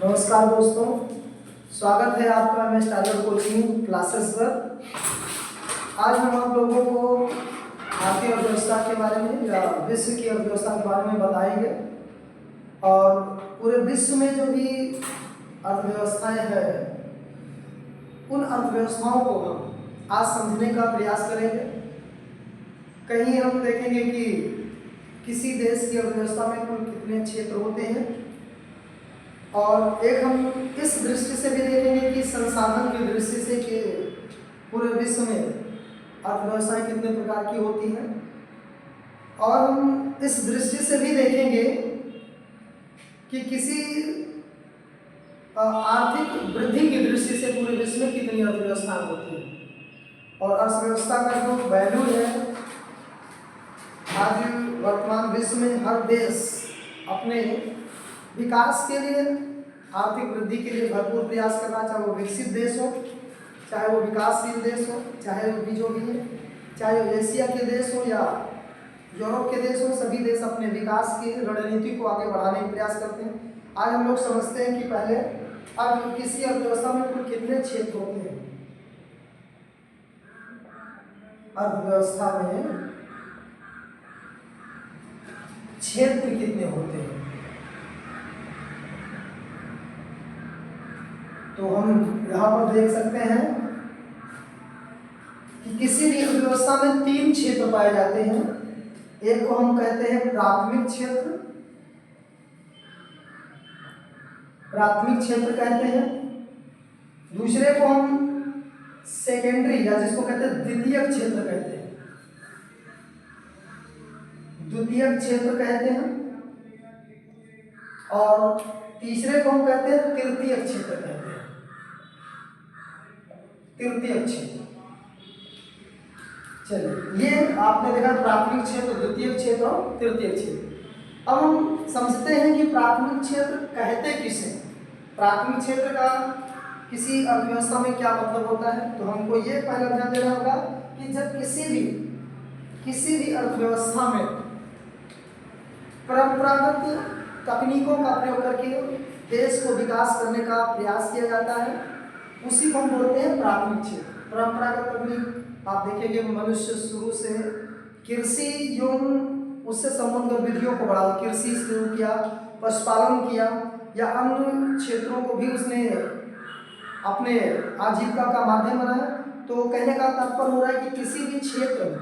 नमस्कार दोस्तों, स्वागत है आपका एमएस टाइगर कोचिंग क्लासेस पर। आज हम आप लोगों को भारतीय अर्थव्यवस्था के बारे में या विश्व की अर्थव्यवस्था के बारे में बताएंगे और पूरे विश्व में जो भी अर्थव्यवस्थाएं हैं उन अर्थव्यवस्थाओं को हम आज समझने का प्रयास करेंगे। कहीं हम देखेंगे कि किसी देश की अर्थव्यवस्था में कुल कितने क्षेत्र होते हैं और एक हम इस दृष्टि से भी देखेंगे कि संसाधन की दृष्टि से कि पूरे विश्व में अर्थव्यवस्थाएं कितने प्रकार की होती हैं और हम इस दृष्टि से भी देखेंगे कि किसी आर्थिक वृद्धि की दृष्टि से पूरे विश्व में कितनी अर्थव्यवस्थाएं होती हैं। और अर्थव्यवस्था का जो वैल्यू है, आज वर्तमान विश्व में हर देश अपने विकास के लिए, आर्थिक वृद्धि के लिए भरपूर प्रयास करना, चाहे वो विकसित देश हो, चाहे वो विकासशील देश हो, चाहे वो भी जो भी है, चाहे वो एशिया के देश हो या यूरोप के देश हो, सभी देश अपने विकास की रणनीति को आगे बढ़ाने का प्रयास करते हैं। आज हम लोग समझते हैं कि पहले अब किसी अर्थव्यवस्था में कुल कितने क्षेत्र होते हैं। अर्थव्यवस्था में क्षेत्र कितने होते हैं, तो हम यहाँ पर देख सकते हैं कि किसी भी अर्थव्यवस्था में 3 क्षेत्र पाए जाते हैं। एक को हम कहते हैं प्राथमिक क्षेत्र, कहते हैं। दूसरे को हम सेकेंडरी या जिसको कहते हैं द्वितीयक क्षेत्र कहते हैं, कहते हैं। और तीसरे को हम कहते हैं तृतीयक क्षेत्र कहते हैं, तृतीयक क्षेत्र। चलिए, ये आपने देखा प्राथमिक क्षेत्र, द्वितीयक क्षेत्र और तृतीयक क्षेत्र। अब हम समझते हैं कि प्राथमिक क्षेत्र कहते किसे, प्राथमिक क्षेत्र का किसी अर्थव्यवस्था में क्या मतलब होता है। तो हमको ये पहले ध्यान देना होगा कि जब किसी भी अर्थव्यवस्था में परंपरागत तकनीकों का प्रयोग करके देश को विकास करने का प्रयास किया जाता है, उसी को हम बोलते हैं प्राथमिक क्षेत्र। परंपरागत तकनीक आप देखेंगे, मनुष्य शुरू से कृषि एवं उससे संबंधित गतिविधियों को बढ़ावा, कृषि शुरू किया, पशुपालन किया या अन्य क्षेत्रों को भी उसने अपने आजीविका का माध्यम बनाया। तो कहने का तात्पर्य हो रहा है कि किसी भी क्षेत्र में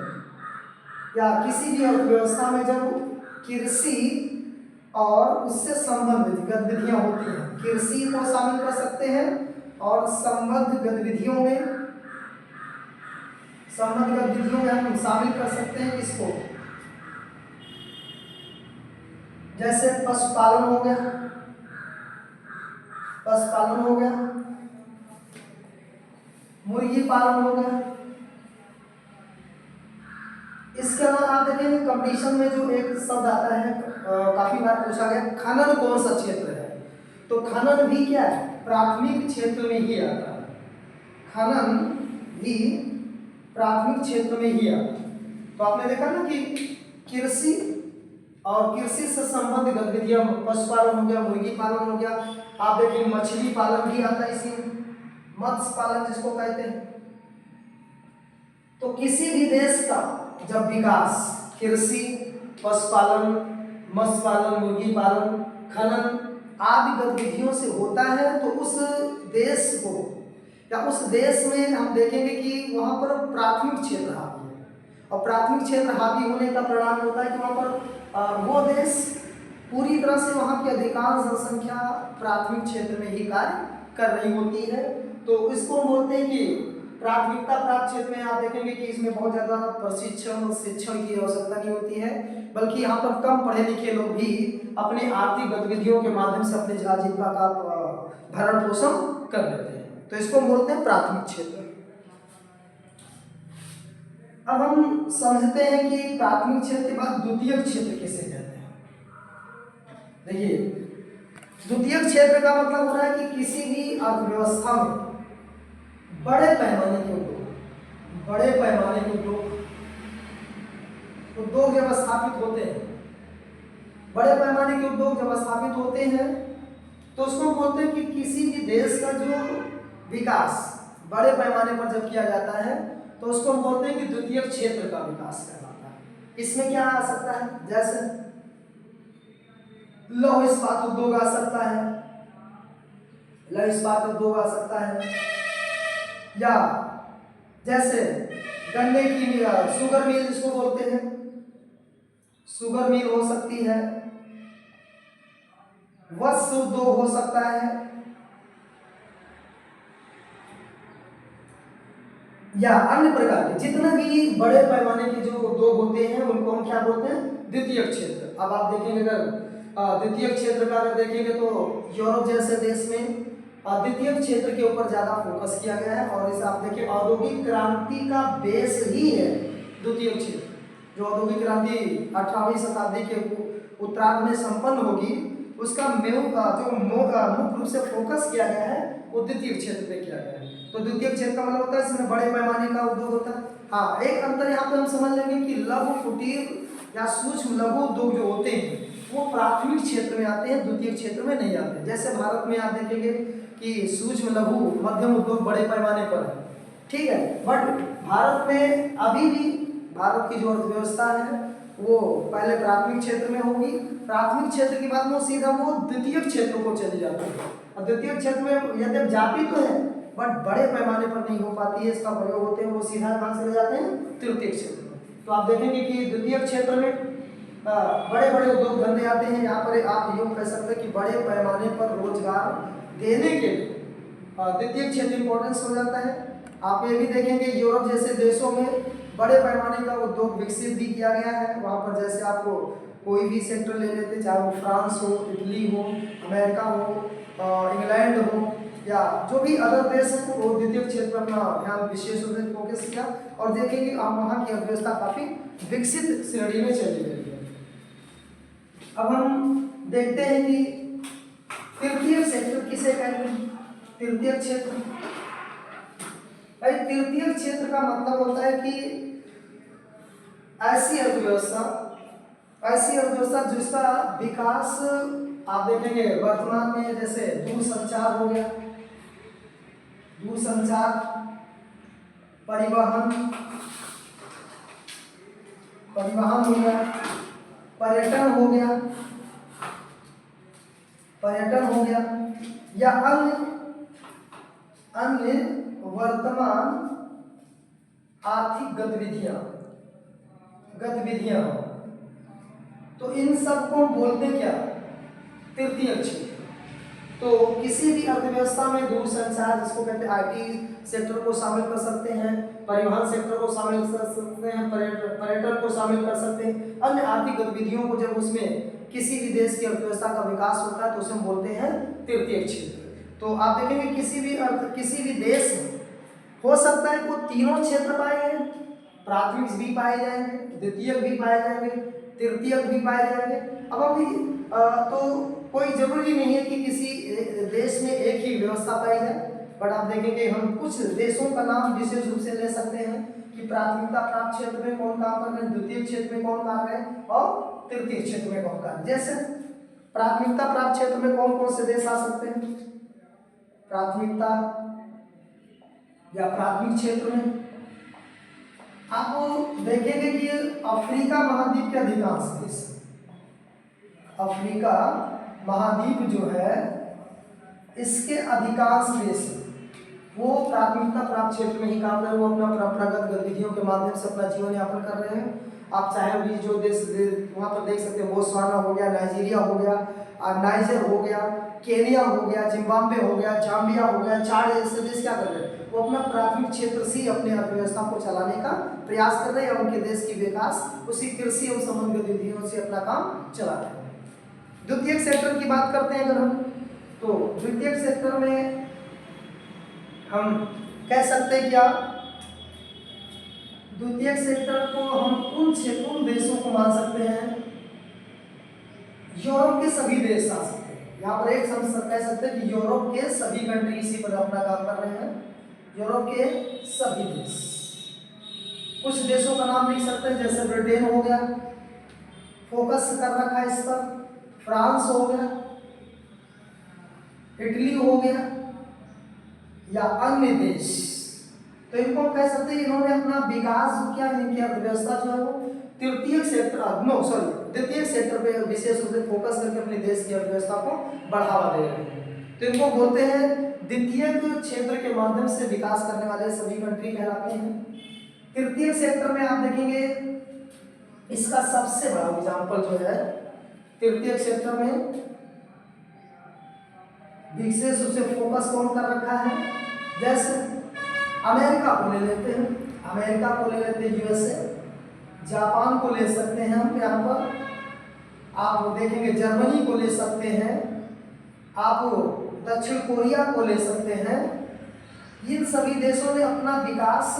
या किसी भी अर्थव्यवस्था में जब कृषि और उससे संबंधित गतिविधियां होती हैं, कृषि को शामिल कर सकते हैं और संबद्ध गतिविधियों में हम शामिल कर सकते हैं किसको, जैसे पशुपालन हो गया, मुर्गी पालन हो गया। इसके अलावा आप देखेंगे कंपटीशन में जो एक शब्द आता है, काफी बार पूछा गया, खनन कौन सा क्षेत्र है। तो खनन भी क्या है, प्राथमिक क्षेत्र में ही आता है। खनन भी प्राथमिक क्षेत्र में ही आता है। तो आपने देखा ना कि कृषि और कृषि से संबंधित गतिविधियां, पशुपालन हो गया, मुर्गी पालन हो गया, आप देखिए मछली पालन भी आता है इसी में, मत्स्य पालन जिसको कहते हैं। तो किसी भी देश का जब विकास कृषि, पशुपालन, मत्स्य पालन, मुर्गी पालन, खनन आदि गतिविधियों से होता है, तो उस देश को या उस देश में हम देखेंगे कि वहाँ पर प्राथमिक क्षेत्र हावी है। और प्राथमिक क्षेत्र हावी होने का परिणाम होता है कि वहाँ पर वो देश पूरी तरह से, वहाँ की अधिकांश जनसंख्या प्राथमिक क्षेत्र में ही कार्य कर रही होती है। तो इसको हम बोलते हैं कि प्राथमिकता प्राप्त क्षेत्र में आप देखेंगे कि इसमें बहुत ज़्यादा प्रशिक्षण और शिक्षण की आवश्यकता नहीं होती है, बल्कि यहाँ पर कम पढ़े लिखे लोग भी अपने आर्थिक गतिविधियों के माध्यम से अपने आजीविका का भरण पोषण कर लेते हैं। तो इसको हम बोलते हैं प्राथमिक क्षेत्र। अब हम समझते हैं कि प्राथमिक क्षेत्र के बाद द्वितीयक क्षेत्र किसे कहते हैं। देखिए, द्वितीयक क्षेत्र का मतलब हो रहा है कि किसी भी अर्थव्यवस्था में बड़े पैमाने के उद्योग जब स्थापित होते हैं, तो उसको बोलते हैं कि किसी भी देश का जो विकास बड़े पैमाने पर जब किया जाता है तो उसको हम बोलते हैं कि द्वितीय क्षेत्र का विकास कहलाता है। इसमें क्या आ सकता है, जैसे लौह इस्पात उद्योग आ सकता है, लौह इस्पात उद्योग आ सकता है, या जैसे गन्ने की शुगर मिल जिसको बोलते हैं, शुगर मिल हो सकती है, वस्त्र उद्योग हो सकता है, या अन्य प्रकार के जितने भी बड़े पैमाने के जो उद्योग होते हैं उनको हम क्या बोलते हैं, द्वितीय क्षेत्र। अब आप देखेंगे अगर द्वितीय क्षेत्र का अगर देखेंगे तो यूरोप जैसे देश में द्वितीय क्षेत्र के ऊपर ज्यादा फोकस किया गया है, और इसे आप देखिए औद्योगिक क्रांति का बेस ही है द्वितीय क्षेत्र। जो औद्योगिक क्रांति 18वीं शताब्दी के उत्तरार्ध में संपन्न होगी उसका मुख्य रूप से फोकस किया गया है वो द्वितीय क्षेत्र पे किया गया है। तो द्वितीय क्षेत्र का मतलब होता है इसमें बड़े पैमाने का उद्योग होता है। हाँ, एक अंतर यहाँ पे हम समझ लेंगे कि लघु कुटीर या सूक्ष्म लघु उद्योग जो होते हैं वो प्राथमिक क्षेत्र में आते हैं, द्वितीय क्षेत्र में नहीं आते। जैसे भारत में आप देखेंगे कि सूक्ष्म लघु मध्यम उद्योग बड़े पैमाने पर है, ठीक है, बट भारत में अभी भी भारत की जो अर्थव्यवस्था है वो पहले प्राथमिक क्षेत्र में होगी, प्राथमिक क्षेत्र के बाद वो सीधा वो द्वितीय क्षेत्र को चली जाती है। और द्वितीय क्षेत्र में यद्यप जाती तो है बट बड़े पैमाने पर नहीं हो पाती है, इसका प्रयोग होते हैं वो सीधा कहाँ से ले जाते हैं, तृतीय क्षेत्र में। तो आप देखेंगे कि द्वितीय क्षेत्र में बड़े बड़े उद्योग धंधे आते हैं। यहाँ पर आप यूँ कह सकते हैं कि बड़े पैमाने पर रोजगार देने के लिए द्वितीय क्षेत्र इंपॉर्टेंस हो जाता है। आप ये भी देखेंगे यूरोप जैसे देशों में बड़े पैमाने का उद्योग विकसित भी किया गया है। वहाँ पर जैसे आपको कोई भी सेक्टर ले लेते, चाहे वो फ्रांस हो, इटली हो, अमेरिका हो, इंग्लैंड हो, या जो भी अदर देश हैं वो द्वितीय क्षेत्र में अपना ध्यान विशेष रूप से फोकस किया, और देखेंगे आप वहाँ की अर्थव्यवस्था काफी विकसित श्रेणी में चली गई है। अब हम देखते हैं कि तृतीय क्षेत्र किसे कहते हैं। तृतीय क्षेत्र, भाई तृतीय क्षेत्र का मतलब होता है कि ऐसी अर्थव्यवस्था जिसका विकास आप देखेंगे वर्तमान में, जैसे दूरसंचार हो गया, दूरसंचार, परिवहन हो गया, पर्यटन हो गया, या अन्य वर्तमान आर्थिक गतिविधियां, तो इन सब को हम बोलते हैं क्या, तृतीय क्षेत्र। तो किसी भी अर्थव्यवस्था में दूरसंचार जिसको कहते हैं आईटी सेक्टर को शामिल कर सकते हैं, परिवहन सेक्टर को शामिल कर सकते हैं, पर्यटन को शामिल कर सकते हैं, अन्य आर्थिक गतिविधियों को जब उसमें किसी भी देश की अर्थव्यवस्था का विकास होता है तो उसे हम बोलते हैं तृतीय क्षेत्र। तो आप देखेंगे किसी भी देश में हो सकता है वो तीनों क्षेत्र पाए जाएंगे, प्राथमिक भी पाए जाएंगे, द्वितीयक भी पाए जाएंगे, तृतीयक भी पाए जाएंगे। अब अभी तो कोई जरूरी नहीं है कि किसी देश में एक ही व्यवस्था पाई जाए, बट आप देखेंगे हम कुछ देशों का नाम विशेष रूप से ले सकते हैं कि प्राथमिकता प्राप्त क्षेत्र में कौन काम कर रहे हैं, द्वितीय क्षेत्र में कौन कर रहे हैं, और तृतीय क्षेत्र में कौन कर रहे हैं। जैसे प्राथमिकता प्राप्त क्षेत्र में कौन कौन से देश आ सकते हैं, प्राथमिकता या प्राथमिक क्षेत्र में आप देखेंगे कि अफ्रीका महाद्वीप के अधिकांश देश, अफ्रीका महाद्वीप जो है इसके अधिकांश देश वो प्राथमिकता प्राप्त क्षेत्र में ही काम कर रहे हैं, वो अपना परंपरागत गतिविधियों के माध्यम से अपना जीवन यापन कर रहे हैं। आप चाहे भी जो देश वहाँ पर देख सकते हैं, बोत्सवाना हो गया, नाइजीरिया हो गया, नाइजर हो गया, केनिया हो गया, जिम्बाब्वे हो गया, जाम्बिया हो गया, चार ऐसे देश क्या कर रहे हैं, वो अपना प्राथमिक क्षेत्र से अपने अर्थव्यवस्था को चलाने का प्रयास कर रहे हैं, उनके देश की विकास उसी कृषि एवं संबंध गतिविधियों से अपना काम चला रहे हैं। द्वितीय सेक्टर की बात करते हैं अगर हम, तो द्वितीय सेक्टर में हम कह सकते हैं क्या, द्वितीय सेक्टर को हम उन देशों को मान सकते हैं, यूरोप के सभी देश आ सकते हैं। यहाँ पर एक कह सकते हैं कि यूरोप के सभी कंट्री इसी पर अपना काम कर रहे हैं, यूरोप के सभी देश। कुछ देशों का नाम लिख सकते हैं, जैसे ब्रिटेन हो गया, फोकस कर रखा है इस पर, फ्रांस हो गया, इटली हो गया या अन्य देश, तो इनको कह सकते हैं इन्होंने अपना विकास क्या नहीं किया, अर्थव्यवस्था जो है वो द्वितीय सेक्टर पे विशेष रूप से फोकस करके अपने देश की अर्थव्यवस्था को बढ़ावा दे रहे हैं। तो इनको बोलते हैं द्वितीय क्षेत्र के माध्यम से विकास करने वाले सभी कंट्री कहलाते हैं। तृतीय सेक्टर में आप देखेंगे इसका सबसे बड़ा एग्जाम्पल जो है तृतीय क्षेत्र में विशेष रूप से फोकस कौन कर रखा है, जैसे अमेरिका को ले लेते हैं, अमेरिका को ले लेते हैं, यूएसए, जापान को ले सकते हैं हम यहाँ पर, आप देखेंगे जर्मनी को ले सकते हैं, आप दक्षिण कोरिया को ले सकते हैं। इन सभी देशों ने अपना विकास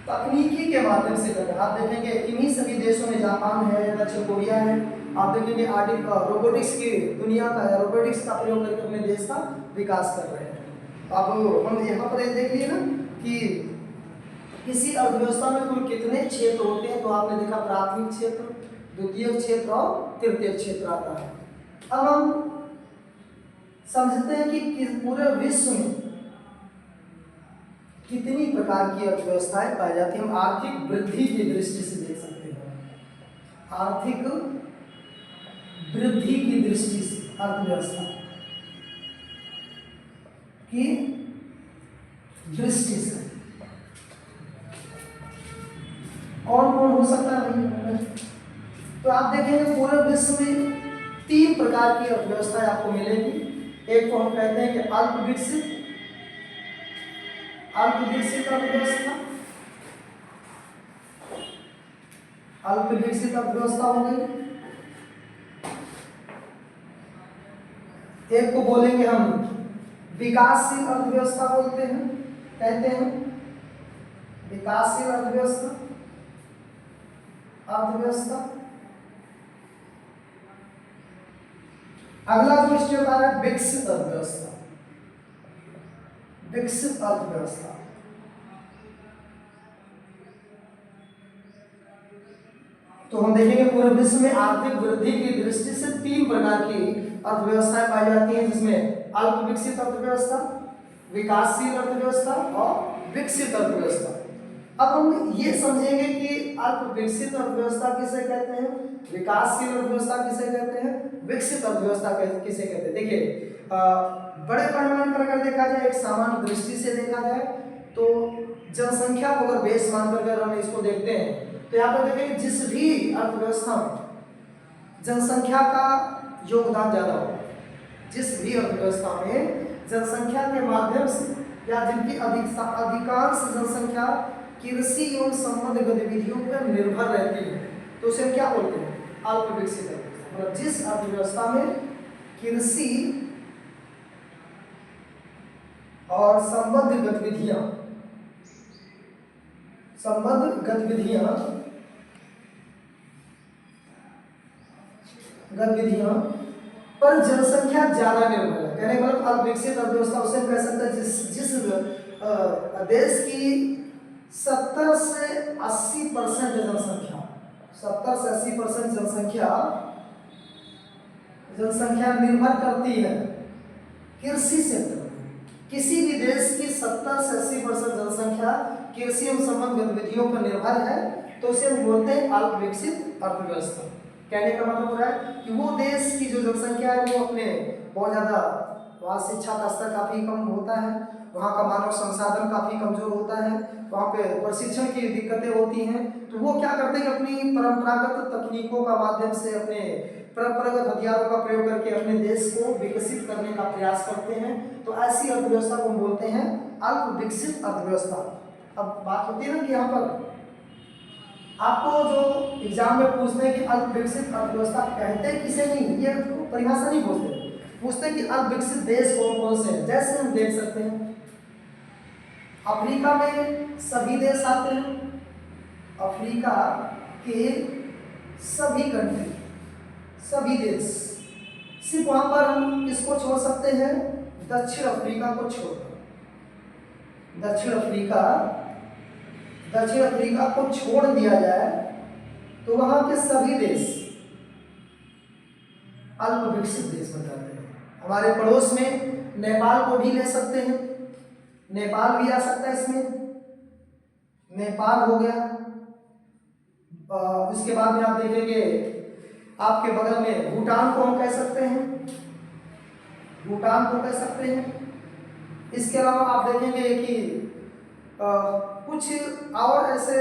तकनीकी के माध्यम से करा। आप देखेंगे इन्हीं सभी देशों में जापान है, दक्षिण कोरिया है, आप देखेंगे रोबोटिक्स की दुनिया का है, रोबोटिक्स का प्रयोग करके अपने देश का विकास कर रहे हैं। अब हम यहाँ पर देख लिए ना कि किसी अर्थव्यवस्था में कुल कितने क्षेत्र होते हैं, तो आपने देखा प्राथमिक क्षेत्र, द्वितीय क्षेत्र और तृतीय क्षेत्र आता है। अब हम समझते हैं कि पूरे विश्व में कितनी प्रकार की अर्थव्यवस्थाएं पाई जाती हैं। हम आर्थिक वृद्धि की दृष्टि से देख सकते हैं, आर्थिक वृद्धि की दृष्टि से अर्थव्यवस्था की दृष्टि से कौन कौन हो सकता है। तो आप देखेंगे पूरे विश्व में 3 प्रकार की अर्थव्यवस्थाएं आपको मिलेगी। एक को हम कहते हैं कि अल्प विकसित अर्थव्यवस्था, अल्प विकसित अर्थव्यवस्था हो गई। एक को बोलेंगे हम विकासशील अर्थव्यवस्था बोलते हैं, कहते हैं विकासशील अर्थव्यवस्था। अगला जो स्टेप आ रहा है विकसित अर्थव्यवस्था, विकसित अर्थव्यवस्था। तो हम देखेंगे पूरे विश्व में आर्थिक वृद्धि की दृष्टि से 3 प्रकार की अर्थव्यवस्थाएं पाई जाती हैं, जिसमें अल्प विकसित अर्थव्यवस्था, विकासशील अर्थव्यवस्था और विकसित अर्थव्यवस्था। अब हम ये समझेंगे कि अल्प विकसित अर्थव्यवस्था किसे कहते हैं, विकासशील अर्थव्यवस्था किसे कहते हैं, विकसित अर्थव्यवस्था किसे कहते हैं। देखिए बड़े पैमाने पर अगर देखा जाए, एक सामान्य दृष्टि से देखा जाए, तो जनसंख्या को अगर बेस मानकर अगर हम इसको देखते हैं, तो यहाँ पर देखेंगे जिस भी अर्थव्यवस्था में जनसंख्या का योगदान ज्यादा हो, जिस भी अर्थव्यवस्था में जनसंख्या के माध्यम से या जिनकी अधिकांश जनसंख्या कृषि एवं संबद्ध गतिविधियों पर निर्भर रहती है, तो उसे हम क्या बोलते हैं, अल्प विकसित अर्थव्यवस्था। मतलब जिस अर्थव्यवस्था में कृषि और संबद्ध गतिविधियां पर जनसंख्या ज्यादा निर्भर है, कहने मतलब अल्प विकसित अर्थव्यवस्था उसे कह सकते हैं जिस देश की 70 से 80% जनसंख्या, 70 से 80% जनसंख्या निर्भर करती है कृषि क्षेत्र में। किसी भी देश की 70 से 80% जनसंख्या कृषि एवं संबद्ध गतिविधियों पर निर्भर है, तो उसे हम बोलते हैं अल्प विकसित अर्थव्यवस्था। कहने का मतलब हो रहा है कि वो देश की जो जनसंख्या है वो अपने बहुत ज़्यादा, वहाँ शिक्षा का स्तर काफ़ी कम होता है, वहाँ का मानव संसाधन काफ़ी कमजोर होता है, वहाँ पे प्रशिक्षण की दिक्कतें होती हैं, तो वो क्या करते हैं अपनी परंपरागत तकनीकों का माध्यम से, अपने परंपरागत हथियारों का प्रयोग करके अपने देश को विकसित करने का प्रयास करते हैं। तो ऐसी अर्थव्यवस्था को हम बोलते हैं अल्प विकसित अर्थव्यवस्था। अब बात होती है ना कि यहाँ पर आपको जो एग्जाम में पूछते हैं कि अल्प विकसित अर्थव्यवस्था कहते किसे नहीं, ये परिभाषा नहीं पूछते कि अल्प विकसित देश कौन कौन से हैं। जैसे हम देख सकते हैं अफ्रीका में सभी देश आते हैं, अफ्रीका के सभी कंट्री, सभी देश, सिर्फ वहां पर हम किसको छोड़ सकते हैं, दक्षिण अफ्रीका को छोड़कर। दक्षिण अफ्रीका को छोड़ दिया जाए तो वहां के सभी देश अल्प विकसित देश बन जाते हैं। हमारे पड़ोस में नेपाल को भी ले सकते हैं, नेपाल भी आ सकता है इसमें, नेपाल हो गया। इसके बाद में आप देखेंगे आपके बगल में भूटान को हम कह सकते हैं, भूटान को कह सकते हैं। इसके अलावा आप देखेंगे कि कुछ और ऐसे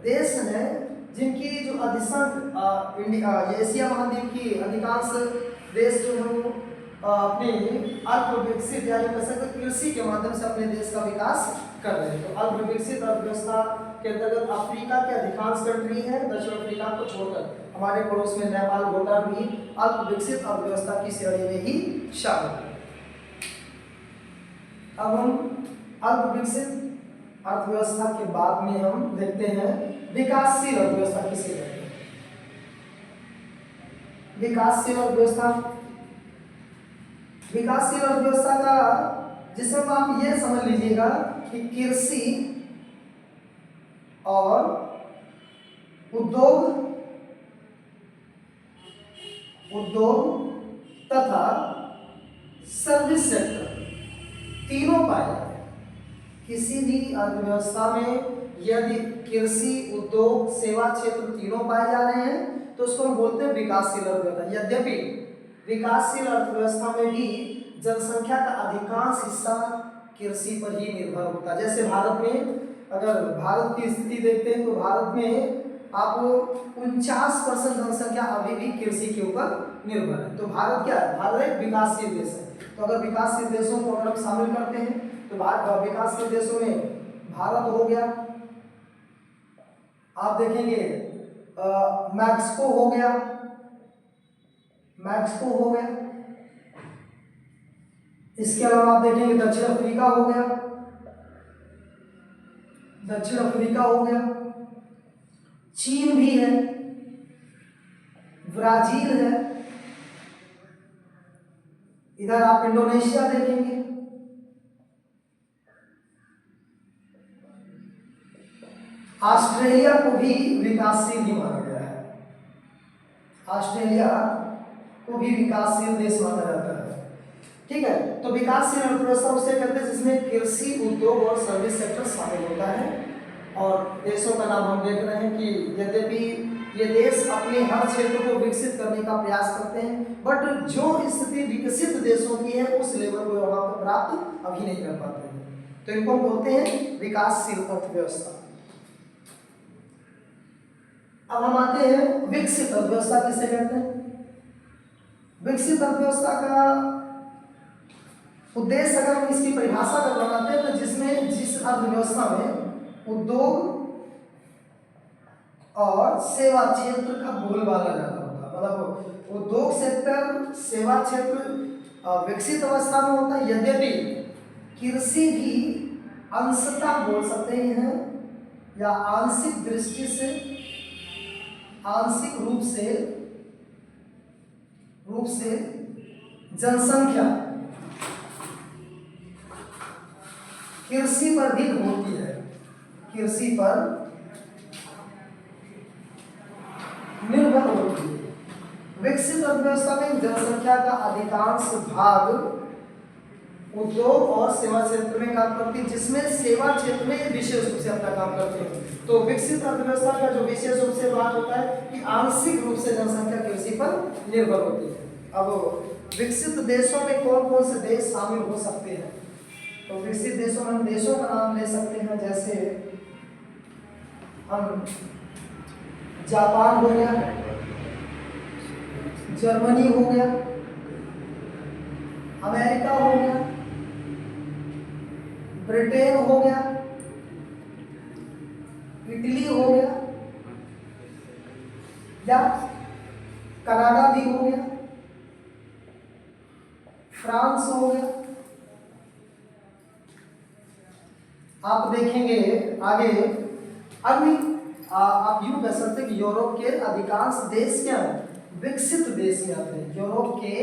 देश हैं जिनकी जो अधिकांश एशिया महाद्वीप की अधिकांश देश जो है वो अपने अल्प विकसित या जो कह सकते कृषि के माध्यम से अपने देश का विकास कर रहे हैं। तो अल्प विकसित अर्थव्यवस्था के अंतर्गत अफ्रीका के अधिकांश कंट्री है, दक्षिण अफ्रीका को छोड़कर हमारे पड़ोस में नेपाल, भूटान भी अल्प विकसित अर्थव्यवस्था की श्रेणी में ही शामिल है। अब हम अल्प विकसित अर्थव्यवस्था के बाद में हम देखते हैं विकासशील अर्थव्यवस्था किसे कहते हैं। विकासशील अर्थव्यवस्था, विकासशील अर्थव्यवस्था का जिसमें आप ये समझ लीजिएगा कि कृषि और उद्योग तथा सर्विस सेक्टर तीनों पाए जाते हैं। किसी भी अर्थव्यवस्था में यदि कृषि, उद्योग, सेवा क्षेत्र तीनों पाए जा रहे हैं तो उसको हम बोलते हैं विकासशील अर्थव्यवस्था। यद्यपि विकासशील अर्थव्यवस्था में भी जनसंख्या का अधिकांश हिस्सा कृषि पर ही निर्भर होता है। जैसे भारत में अगर भारत की स्थिति देखते हैं तो भारत में आपको 49% जनसंख्या अभी भी कृषि के ऊपर निर्भर है। तो भारत क्या है? भारत एक विकासशील देश है। तो अगर विकासशील देशों को अगर हम शामिल करते हैं तो विकासशील देशों में भारत हो गया, आप देखेंगे मैक्सिको हो गया, मैक्सिको हो गया। इसके अलावा आप देखेंगे दक्षिण अफ्रीका हो गया, दक्षिण अफ्रीका हो गया, चीन भी है, ब्राजील है, इधर आप इंडोनेशिया देखेंगे, ऑस्ट्रेलिया को भी विकासशील ही माना गया है। ऑस्ट्रेलिया को भी विकासशील देश माना जाता है। ठीक है, तो विकासशील अर्थव्यवस्था उसे कहते हैं जिसमें कृषि, उद्योग और सर्विस सेक्टर शामिल होता है। और देशों का नाम हम देख रहे हैं कि यद्यपि ये देश अपने हर क्षेत्र को विकसित करने का प्रयास करते हैं, बट जो स्थिति विकसित देशों की है उस लेवल को वहां पर प्राप्त अभी नहीं कर पाते हैं। तो इनको बोलते हैं विकासशील अर्थव्यवस्था। अब हम आते हैं विकसित अर्थव्यवस्था किसे कहते हैं। विकसित अर्थव्यवस्था का उद्देश्य अगर हम इसकी परिभाषा कर बनाते हैं तो जिसमें जिस अर्थव्यवस्था में उद्योग और सेवा क्षेत्र का बोलबाला ज्यादा होता है, मतलब उद्योग सेक्टर, सेवा क्षेत्र विकसित अवस्था में होता है। यद्यपि कृषि भी अंशतः बोल सकते हैं या आंशिक दृष्टि से, आंशिक रूप से जनसंख्या कृषि पर भी होती है, कृषि पर निर्भर होती है। विकसित अर्थव्यवस्था में जनसंख्या का अधिकांश भाग उद्योग और सेवा क्षेत्र में काम करती है, जिसमें सेवा क्षेत्र में विशेष रूप से अपना काम करते हैं। तो विकसित अर्थव्यवस्था का जो विशेष रूप से बात होता है कि आंशिक रूप से जनसंख्या कृषि पर निर्भर होती है। अब विकसित देशों में कौन कौन से देश शामिल हो सकते हैं? तो विकसित देशों में हम देशों का नाम ले सकते हैं, जैसे हम जापान हो गया, जर्मनी हो गया, अमेरिका हो गया, ब्रिटेन हो गया, इटली हो गया, या कनाडा भी हो गया, फ्रांस हो गया। आप देखेंगे आगे अभी आप यूं कह सकते हैं कि यूरोप के अधिकांश देश क्या है? विकसित देश में आते हैं। यूरोप के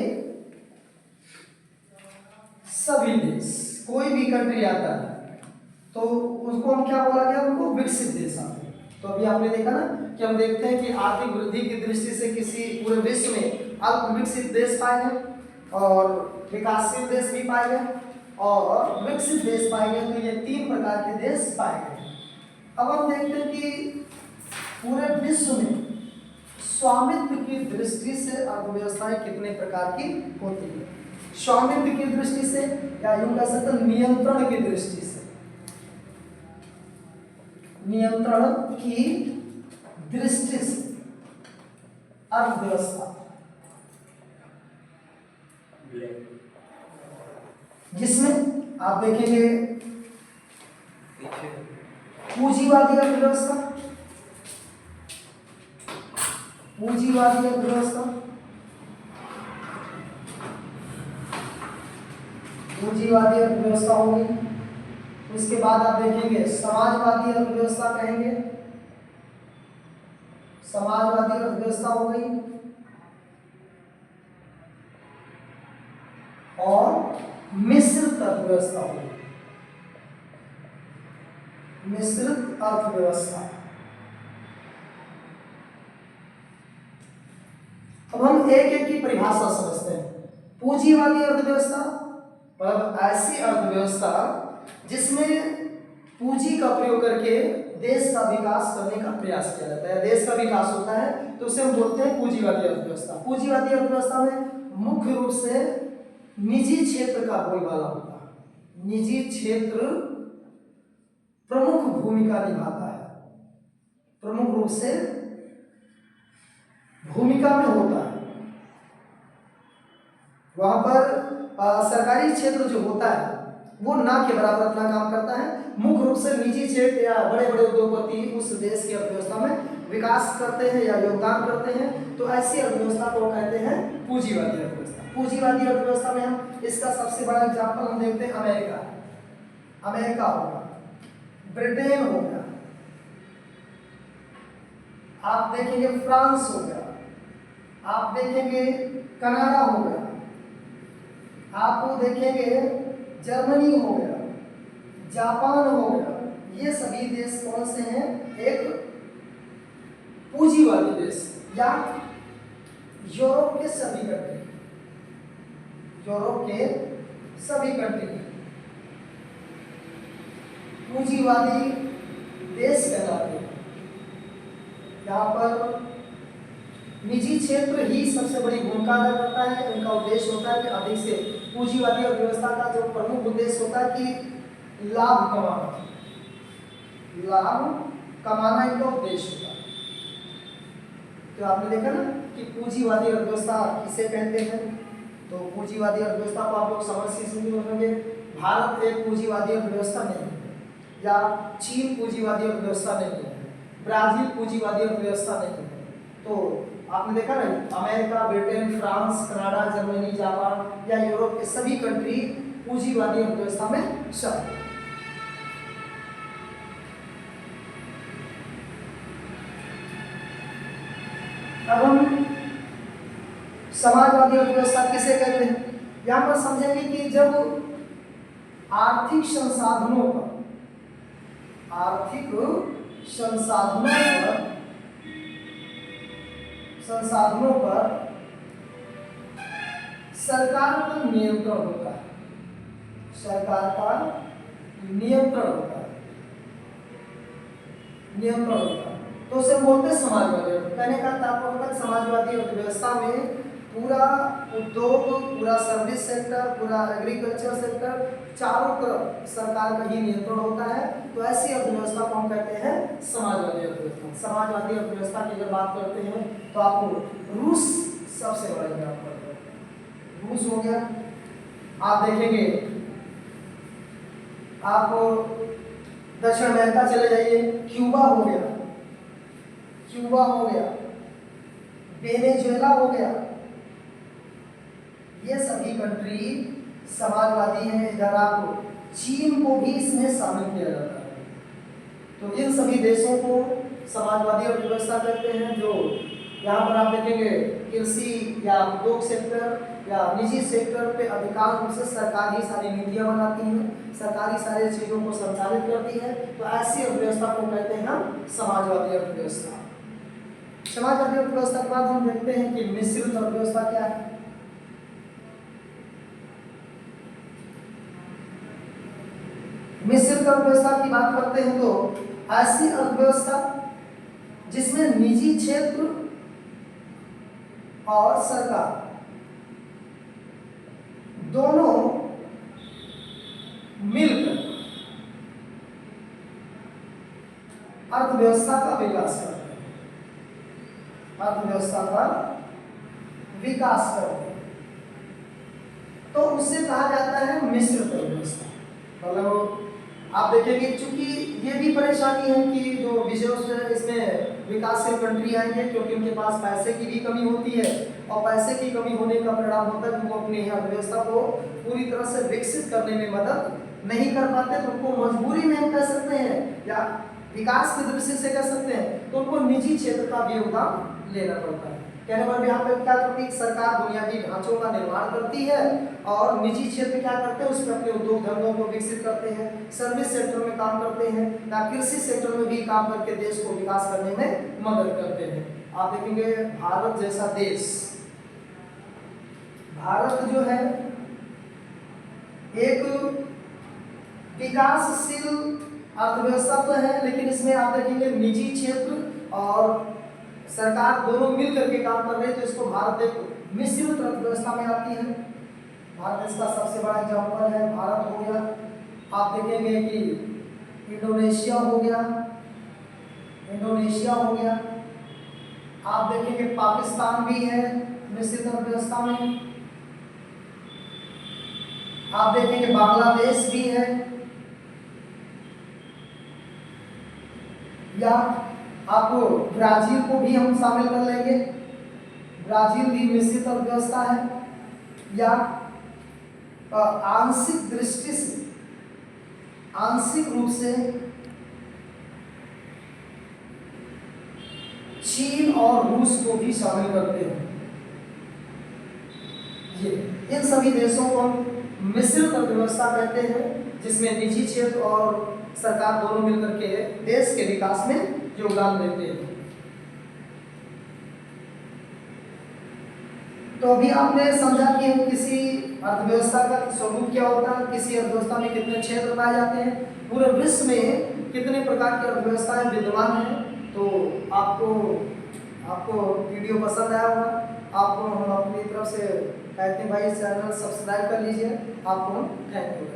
सभी देश, कोई भी कंट्री आता है तो उसको हम क्या बोला गया? उनको विकसित देश आते हैं। तो अभी आपने देखा ना कि हम देखते हैं कि आर्थिक वृद्धि की दृष्टि से किसी पूरे विश्व में अल्प विकसित देश पाए हैं, और विकासशील देश भी पाए गए और विकसित देश पाए गए। तो ये 3 प्रकार के देश पाए गए। अब हम देखते हैं कि पूरे विश्व में स्वामित्व की दृष्टि से अर्थव्यवस्थाएं कितने प्रकार की होती है। स्वामित्व की दृष्टि से या यूं कह सकते हैं नियंत्रण की दृष्टि से, नियंत्रण की दृष्टि से अर्थव्यवस्था, जिसमें आप देखेंगे पूंजीवादी अर्थव्यवस्था, पूंजीवादी अर्थव्यवस्था, पूंजीवादी अर्थव्यवस्था होगी। उसके बाद आप देखेंगे समाजवादी अर्थव्यवस्था कहेंगे, समाजवादी अर्थव्यवस्था हो गई। और मिश्रित अर्थव्यवस्था होगी, मिश्रित अर्थव्यवस्था। अब हम एक एक की परिभाषा समझते हैं। पूंजीवादी अर्थव्यवस्था मतलब ऐसी अर्थव्यवस्था जिसमें पूंजी का प्रयोग करके देश का विकास करने का प्रयास किया जाता है, देश का विकास होता है, तो उसे हम बोलते हैं पूंजीवादी अर्थव्यवस्था। पूंजीवादी अर्थव्यवस्था में मुख्य रूप से निजी क्षेत्र का बोलबाला होता है, निजी क्षेत्र प्रमुख भूमिका निभाता है, प्रमुख रूप से भूमिका में होता है। वहां पर सरकारी क्षेत्र जो होता है वो ना के बराबर अपना काम करता है। मुख्य रूप से निजी क्षेत्र या बड़े बड़े उद्योगपति उस देश की अर्थव्यवस्था में विकास करते हैं या योगदान करते हैं, तो ऐसी अर्थव्यवस्था को कहते हैं पूंजीवादी अर्थव्यवस्था। पूंजीवादी अर्थव्यवस्था में हम इसका सबसे बड़ा एग्जाम्पल हम देखते हैं अमेरिका, अमेरिका होगा, ब्रिटेन हो गया, आप देखेंगे फ्रांस हो गया, आप देखेंगे कनाडा हो गया, आप देखेंगे जर्मनी हो गया, जापान हो गया। ये सभी देश कौन से हैं? एक पूंजीवादी देश। या यूरोप के सभी कंट्री, यूरोप के सभी कंट्री पूंजीवादी देश कहलाते हैं। यहाँ पर निजी क्षेत्र ही सबसे बड़ी भूमिका अदा करता है। इनका उद्देश्य होता है कि अधिक से पूंजीवादी अर्थव्यवस्था का जो प्रमुख उद्देश्य होता है कि लाभ कमाना, लाभ कमाना इनका उद्देश्य होता है। तो आपने देखा ना कि पूंजीवादी अर्थव्यवस्था किसे कहते हैं? तो पूंजीवादी अर्थव्यवस्था को आप लोग समझ से होंगे। भारत एक पूंजीवादी अर्थव्यवस्था नहीं है, या चीन पूंजीवादी अर्थव्यवस्था नहीं है, ब्राजील पूंजीवादी अर्थव्यवस्था नहीं है। तो आपने देखा ना America, Britain, France, Canada, Germany, Japan या यूरोप के सभी कंट्री पूंजीवादी अर्थव्यवस्था में शामिल है। अब हम समाजवादी अर्थव्यवस्था किसे कहते हैं? यहां पर समझेंगे कि जब आर्थिक संसाधनों पर, आर्थिक संसाधनों पर सरकार का नियंत्रण होता है, सरकार का नियंत्रण होता है, नियंत्रण होता है, तो उसे बोलते हैं समाजवादी। कहने का तात्पर्य समाजवादी अर्थव्यवस्था में पूरा उद्योग, पूरा सर्विस सेक्टर, पूरा एग्रीकल्चर सेक्टर, चारों तरफ सरकार का ही नियंत्रण होता है। तो ऐसी अर्थव्यवस्था को हम कहते हैं समाजवादी अर्थव्यवस्था। समाजवादी अर्थव्यवस्था की अगर बात करते हैं तो आपको रूस सबसे बड़ा एग्जाम्पल है, रूस हो गया। आप देखेंगे, आप दक्षिण अमेरिका चले जाइए, क्यूबा हो गया, क्यूबा हो गया, वेनेजुएला हो गया, ये सभी कंट्री समाजवादी हैं। इधर आपको चीन को भी इसमें शामिल किया जाता है। तो इन सभी देशों को समाजवादी अर्थव्यवस्था कहते हैं। जो यहाँ पर आप देखेंगे कृषि या उद्योग सेक्टर या निजी सेक्टर पे अधिकांश रूप से सरकार ही सारी नीतियाँ बनाती है, सरकारी सारी चीज़ों को संचालित करती है। तो ऐसी अर्थव्यवस्था को कहते हैं हम समाजवादी अर्थव्यवस्था। समाजवादी अर्थव्यवस्था के बाद हम देखते हैं कि मिश्रित अर्थव्यवस्था क्या है। मिश्रित अर्थव्यवस्था की बात करते हैं तो ऐसी अर्थव्यवस्था जिसमें निजी क्षेत्र और सरकार दोनों मिलकर अर्थव्यवस्था का विकास करते हैं, अर्थव्यवस्था का विकास करते हैं, तो उसे कहा जाता है मिश्रित अर्थव्यवस्था। मतलब आप देखेंगे चूंकि ये भी परेशानी है कि जो विशेष इसमें विकासशील कंट्री आएंगे क्योंकि उनके पास पैसे की भी कमी होती है और पैसे की कमी होने का परिणाम होता है कि वो अपनी अर्थव्यवस्था को पूरी तरह से विकसित करने में मदद नहीं कर पाते, तो उनको मजबूरी में हम कह सकते हैं या विकास की दृष्टि से कह सकते हैं तो उनको निजी क्षेत्र का भी योगदान लेना पड़ता है। कहने पर भी यहाँ पे क्या करती है, सरकार बुनियादी ढांचों का निर्माण करती है और निजी क्षेत्र क्या करते हैं, उसमें अपने उद्योग धंधों को विकसित करते हैं, सर्विस सेक्टर में काम करते हैं या कृषि सेक्टर में भी काम करके देश को विकास करने में मदद करते हैं। आप देखेंगे भारत जैसा देश, भारत जो है एक विकासशील अर्थव्यवस्था तो है, लेकिन इसमें आप देखेंगे निजी क्षेत्र और सरकार दोनों मिल करके काम कर रहे हैं, तो इसको भारत एक मिश्रित अर्थव्यवस्था में आती है। भारत इसका सबसे बड़ा एग्जाम्पल है, भारत हो गया, आप देखेंगे कि इंडोनेशिया हो गया, इंडोनेशिया हो गया, आप देखेंगे पाकिस्तान भी है मिश्रित अर्थव्यवस्था में, आप देखेंगे बांग्लादेश भी है, या आप ब्राजील को भी हम शामिल कर लेंगे, ब्राजील भी मिश्रित अर्थव्यवस्था है, या आंशिक दृष्टि से आंशिक रूप से चीन और रूस को भी शामिल करते हैं। ये इन सभी देशों को हम मिश्रित अर्थव्यवस्था कहते हैं, जिसमें निजी क्षेत्र और सरकार दोनों मिलकर के देश के विकास में योगदान देते हैं। तो अभी आपने समझा कि हम किसी अर्थव्यवस्था का स्वरूप क्या होता है, किसी अर्थव्यवस्था में कितने क्षेत्र पाए जाते हैं, पूरे विश्व में कितने प्रकार की अर्थव्यवस्थाएं विद्यमान हैं। तो आपको वीडियो पसंद आया होगा, आपको हम अपनी तरफ से कहते हैं भाई चैनल सब्सक्राइब कर लीजिए। आपको थैंक यू।